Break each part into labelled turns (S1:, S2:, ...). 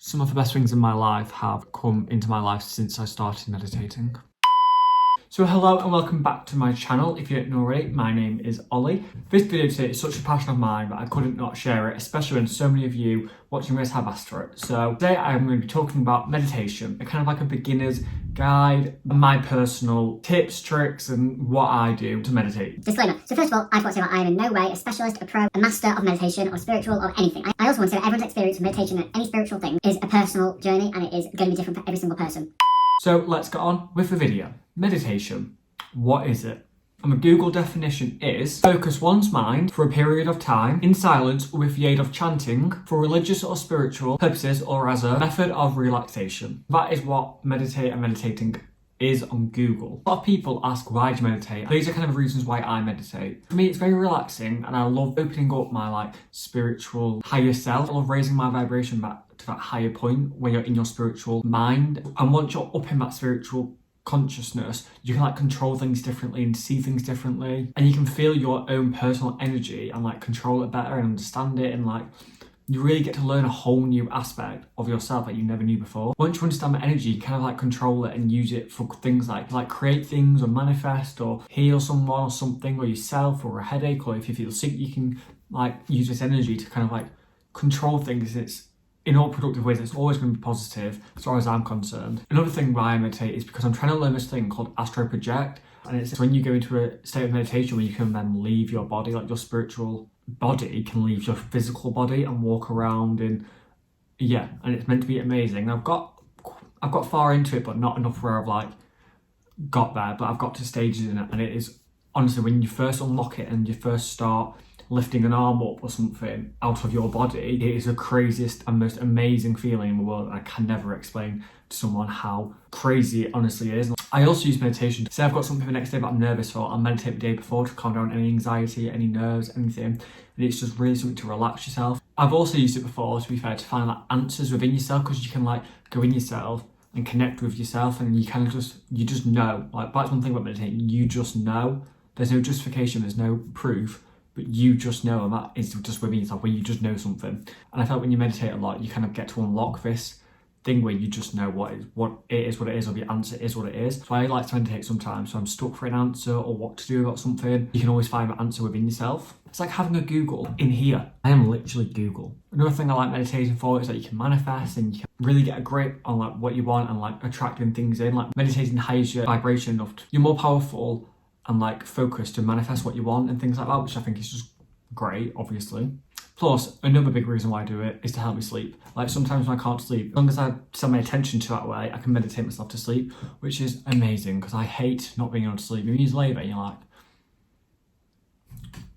S1: Some of the best things in my life have come into my life since I started meditating. So hello and welcome back to my channel. If you don't know already, my name is Ollie. This video today is such a passion of mine that I couldn't not share it, especially when so many of you watching this have asked for it. So today I'm going to be talking about meditation, kind of like a beginner's guide, my personal tips, tricks, and what I do to meditate.
S2: Disclaimer. So first of all, I just want to say that I am in no way a specialist, a pro, a master of meditation or spiritual or anything. I also want to say that everyone's experience with meditation and any spiritual thing is a personal journey and it is going to be different for every single person.
S1: So let's get on with the video. Meditation. What is it? And the Google definition is focus one's mind for a period of time in silence with the aid of chanting for religious or spiritual purposes or as a method of relaxation. That is what meditate and meditating is on Google. A lot of people ask why do you meditate? These are kind of reasons why I meditate. For me, it's very relaxing and I love opening up my spiritual higher self. I love raising my vibration back to that higher point where you're in your spiritual mind. And once you're up in that spiritual consciousness, you can control things differently and see things differently, and you can feel your own personal energy and control it better and understand it, and you really get to learn a whole new aspect of yourself that you never knew before. Once you understand the energy, you kind of control it and use it for things like create things or manifest or heal someone or something, or yourself, or a headache, or if you feel sick you can use this energy to kind of control things. It's in all productive ways. It's always going to be positive as far as I'm concerned. Another thing why I meditate is because I'm trying to learn this thing called astro project, and it's when you go into a state of meditation where you can then leave your body, your spiritual body can leave your physical body and walk around and and it's meant to be amazing. I've got far into it, but not enough where I've got there, but I've got to stages in it, and it is honestly, when you first unlock it and you first start lifting an arm up or something out of your body, it is the craziest and most amazing feeling in the world. I can never explain to someone how crazy it honestly is. I also use meditation. Say I've got something the next day that I'm nervous for, I'll meditate the day before to calm down any anxiety, any nerves, anything. And it's just really something to relax yourself. I've also used it before, to be fair, to find answers within yourself, because you can go in yourself and connect with yourself, and you kind of just know. That's one thing about meditating, you just know. There's no justification, there's no proof, but you just know, and that is just within yourself, where you just know something. And I felt when you meditate a lot, you kind of get to unlock this thing where you just know what it is, or the answer is what it is. So I like to meditate sometimes, so I'm stuck for an answer or what to do about something. You can always find the answer within yourself. It's like having a Google in here. I am literally Google. Another thing I like meditating for is that you can manifest and you can really get a grip on what you want and attracting things in. Meditating highes your vibration enough. You're more powerful and focused to manifest what you want and things like that, which I think is just great, obviously. Plus, another big reason why I do it is to help me sleep. Sometimes when I can't sleep, as long as I set my attention to that way, I can meditate myself to sleep, which is amazing, because I hate not being able to sleep. When you lay there, you're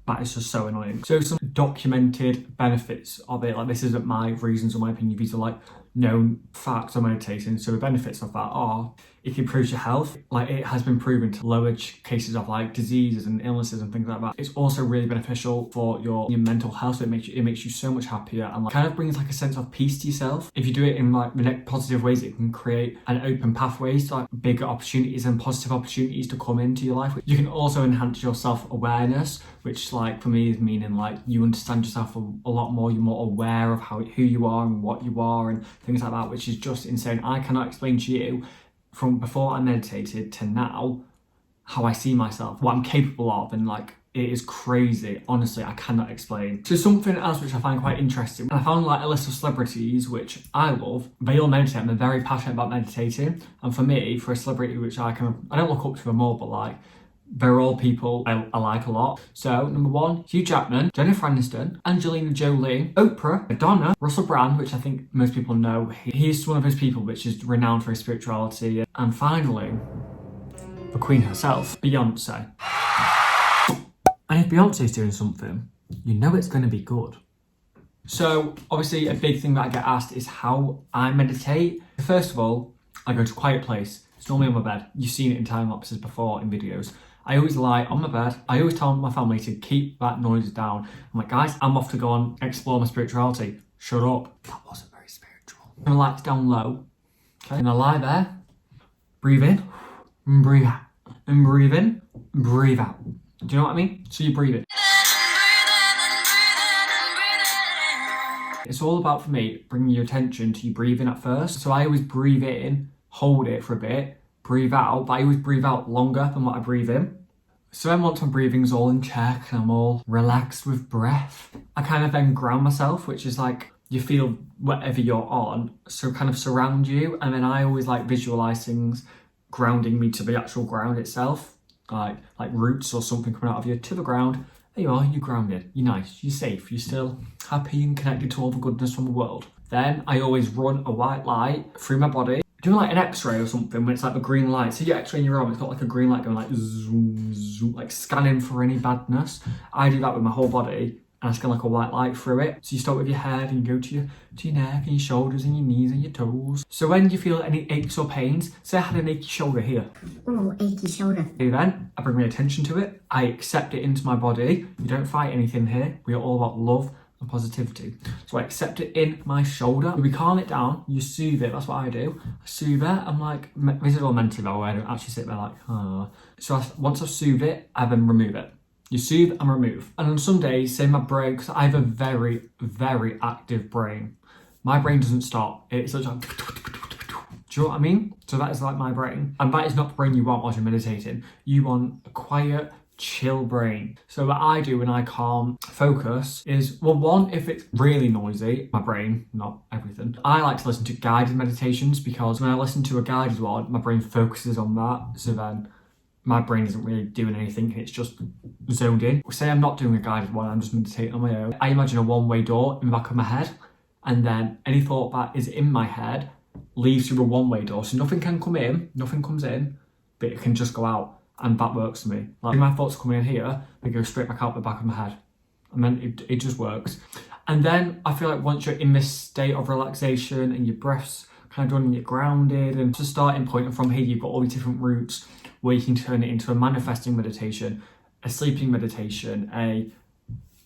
S1: that is just so annoying. So some documented benefits of it, this isn't my reasons or my opinion, these are known facts of meditating. So the benefits of that are, it improves your health. It has been proven to lower cases of diseases and illnesses and things like that. It's also really beneficial for your mental health. So it makes you so much happier, and kind of brings a sense of peace to yourself. If you do it in the positive ways, it can create an open pathways to bigger opportunities and positive opportunities to come into your life. You can also enhance your self-awareness, which for me is meaning you understand yourself a lot more. You're more aware of who you are and what you are and things like that, which is just insane. I cannot explain to you from before I meditated to now how I see myself, what I'm capable of, and it is crazy. Honestly, I cannot explain. So something else which I find quite interesting, I found a list of celebrities which I love. They all meditate and they're very passionate about meditating. And for me, for a celebrity which I don't look up to them all, but they're all people I like a lot. So number one, Hugh Jackman, Jennifer Aniston, Angelina Jolie, Oprah, Madonna, Russell Brand, which I think most people know. He's one of those people which is renowned for his spirituality. And finally, the Queen herself, Beyonce. And if Beyonce's doing something, you know it's going to be good. So obviously a big thing that I get asked is how I meditate. First of all, I go to a quiet place. It's normally on my bed. You've seen it in time lapses before in videos. I always lie on my bed. I always tell my family to keep that noise down. I'm guys, I'm off to go and explore my spirituality. Shut up. That wasn't very spiritual. I'm gonna lights down low. Okay, and I lie there, breathe in, and breathe out, and breathe in, and breathe out. Do you know what I mean? So you breathe in. It's all about, for me, bringing your attention to your breathing at first. So I always breathe in, hold it for a bit, breathe out, but I always breathe out longer than what I breathe in. So then once my breathing's all in check and I'm all relaxed with breath, I kind of then ground myself, which is like you feel whatever you're on, so kind of surround you. And then I always like visualize things grounding me to the actual ground itself, like roots or something coming out of you to the ground. There you are, you're grounded, you're nice, you're safe, you're still happy and connected to all the goodness from the world. Then I always run a white light through my body, doing like an x-ray or something when it's like the green light. So your x-ray in your arm, it's got like a green light going like zoom, zoom, like scanning for any badness. I do that with my whole body and I scan like a white light through it. So you start with your head and you go to your neck and your shoulders and your knees and your toes. So when you feel any aches or pains, say I had an achy shoulder here.
S2: Ooh, achy shoulder.
S1: Then I bring my attention to it. I accept it into my body. You don't fight anything here. We are all about love and positivity. So I accept it in my shoulder. We calm it down. You soothe it. That's what I do. I soothe it. I'm like, this is all mentally though. I don't actually sit there like, oh. So once I've soothed it, I then remove it. You soothe and remove. And on some days, say my brain, because I have a very, very active brain. My brain doesn't stop. It's like, do you know what I mean? So that is like my brain. And that is not the brain you want while you're meditating. You want a quiet, chill brain. So what I do when I calm focus is, well, one, if it's really noisy, my brain, not everything, I like to listen to guided meditations, because when I listen to a guided one, my brain focuses on that. So then my brain isn't really doing anything, it's just zoned in. Say I'm not doing a guided one, I'm just meditating on my own. I imagine a one-way door in the back of my head, and then any thought that is in my head leaves through a one-way door. So nothing can come in, nothing comes in, but it can just go out. And that works for me. Like, my thoughts come in here, they go straight back out the back of my head. And then it just works. And then I feel like once you're in this state of relaxation and your breath's kind of done and you're grounded, and it's a starting point, and from here you've got all these different routes where you can turn it into a manifesting meditation, a sleeping meditation, a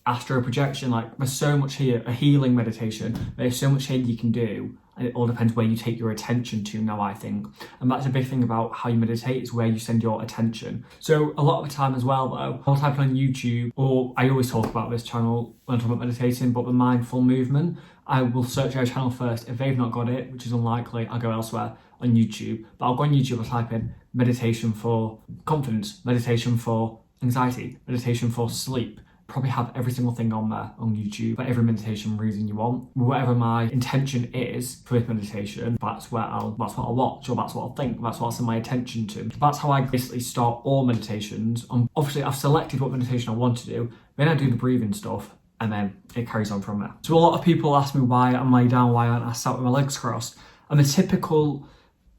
S1: astral projection. Like, there's so much here, a healing meditation. There's so much here you can do, and it all depends where you take your attention to now, I think. And that's a big thing about how you meditate, is where you send your attention. So a lot of the time as well though, I'll type on YouTube, or I always talk about this channel when I talk about meditating, but the mindful movement, I will search our channel first. If they've not got it, which is unlikely, I'll go elsewhere on YouTube. But I'll go on YouTube, I'll type in meditation for confidence, meditation for anxiety, meditation for sleep. Probably have every single thing on there on YouTube, for every meditation reason you want. Whatever my intention is for this meditation, that's what I'll watch, or that's what I'll think, that's what I'll send my attention to. That's how I basically start all meditations. Obviously I've selected what meditation I want to do, then I do the breathing stuff, and then it carries on from there. So a lot of people ask me why I'm laid down, why aren't I sat with my legs crossed? And the typical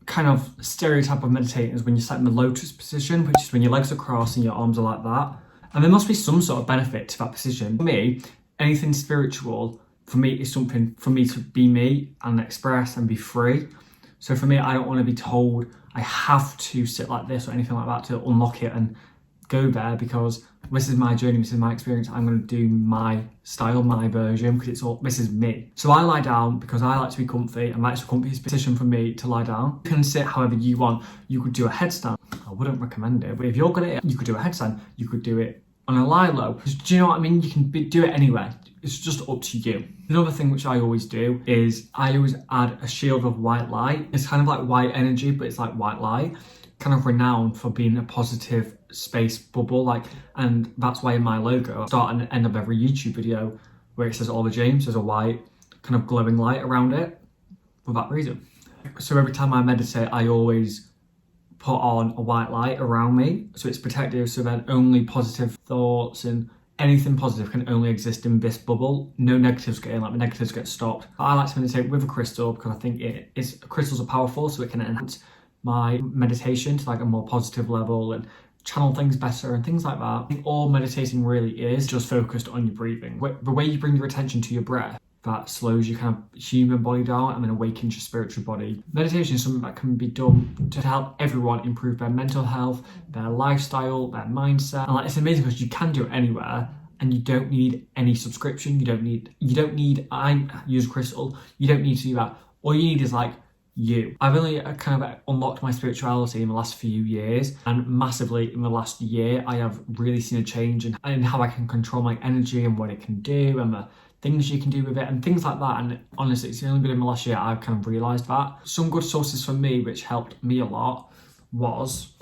S1: kind of stereotype of meditating is when you're sat in the lotus position, which is when your legs are crossed and your arms are like that. And there must be some sort of benefit to that position. For me, anything spiritual, for me, is something for me to be me and express and be free. So for me, I don't want to be told I have to sit like this or anything like that to unlock it and go there, because this is my journey, this is my experience. I'm going to do my style, my version, because this is me. So I lie down because I like to be comfy, and that's the comfiest position for me to lie down. You can sit however you want. You could do a headstand. I wouldn't recommend it, but if you're good at it, you could do a headstand. You could do it on a lie low. Do you know what I mean? You can do it anywhere. It's just up to you. Another thing which I always do is I always add a shield of white light. It's kind of like white energy, but it's like white light. Kind of renowned for being a positive space bubble, and that's why in my logo, I start and end of every YouTube video where it says Oliver James, there's a white kind of glowing light around it for that reason. So every time I meditate, I always put on a white light around me, so it's protective, so then only positive thoughts and anything positive can only exist in this bubble. No negatives get in, like the negatives get stopped. I like to meditate with a crystal because I think crystals are powerful, so it can enhance my meditation to like a more positive level and channel things better and things like that. I think all meditating really is just focused on your breathing. The way you bring your attention to your breath, that slows your kind of human body down and then awakens your spiritual body. Meditation is something that can be done to help everyone improve their mental health, their lifestyle, their mindset. And it's amazing because you can do it anywhere, and you don't need any subscription. You don't need, I use Crystal, you don't need to do that. All you need is you. I've only kind of unlocked my spirituality in the last few years, and massively in the last year I have really seen a change in how I can control my energy and what it can do, and the things you can do with it and things like that. And honestly, it's only been in the last year I've kind of realised that. Some good sources for me which helped me a lot was,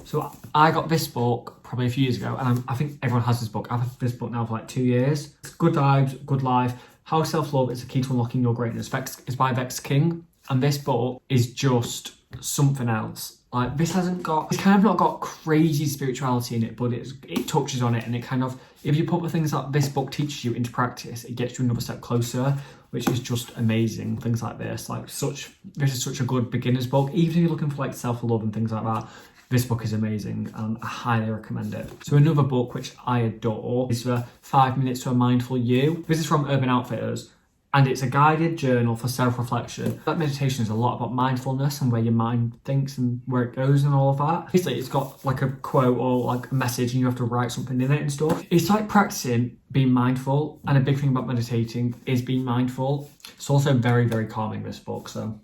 S1: so I got this book probably a few years ago, and I think everyone has this book. I've had this book now for like 2 years. It's Good Vibes, Good Life, How Self-Love is the Key to Unlocking Your Greatness. It's by Vexas King, and this book is just something else. Like, this hasn't got, it's kind of not got crazy spirituality in it, but it touches on it, and it kind of, if you put the things that this book teaches you into practice, it gets you another step closer, which is just amazing. Things like this, this is such a good beginner's book. Even if you're looking for like self-love and things like that, this book is amazing, and I highly recommend it. So another book which I adore is the 5 Minutes to a Mindful You. This is from Urban Outfitters, and it's a guided journal for self-reflection. That meditation is a lot about mindfulness and where your mind thinks and where it goes and all of that. Basically, it's got like a quote or like a message, and you have to write something in it and stuff. It's like practicing being mindful, and a big thing about meditating is being mindful. It's also very, very calming, this book, so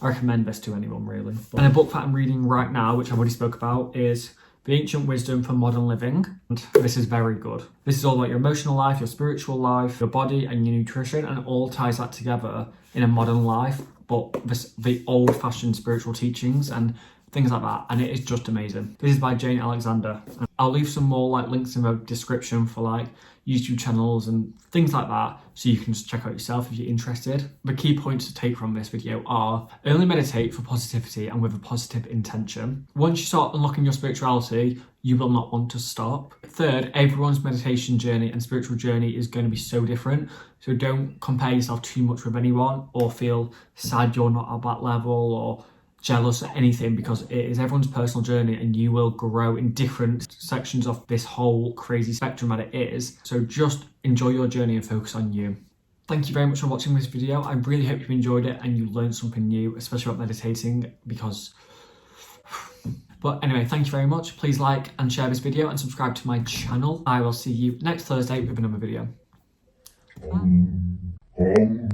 S1: I recommend this to anyone, really. And a book that I'm reading right now, which I've already spoke about, is The Ancient Wisdom for Modern Living. And this is very good. This is all about your emotional life, your spiritual life, your body and your nutrition, and it all ties that together in a modern life, but the old-fashioned spiritual teachings and things like that, and it is just amazing. This is by Jane Alexander. I'll leave some more like links in the description for like YouTube channels and things like that, so you can just check out yourself if you're interested. The key points to take from this video are: only meditate for positivity and with a positive intention. Once you start unlocking your spirituality, you will not want to stop. Third, everyone's meditation journey and spiritual journey is going to be so different, so don't compare yourself too much with anyone or feel sad you're not at that level or jealous or anything, because it is everyone's personal journey, and you will grow in different sections of this whole crazy spectrum that it is. So just enjoy your journey and focus on you. Thank you very much for watching this video. I really hope you enjoyed it and you learned something new, especially about meditating, because... But anyway, thank you very much. Please like and share this video and subscribe to my channel. I will see you next Thursday with another video. Bye.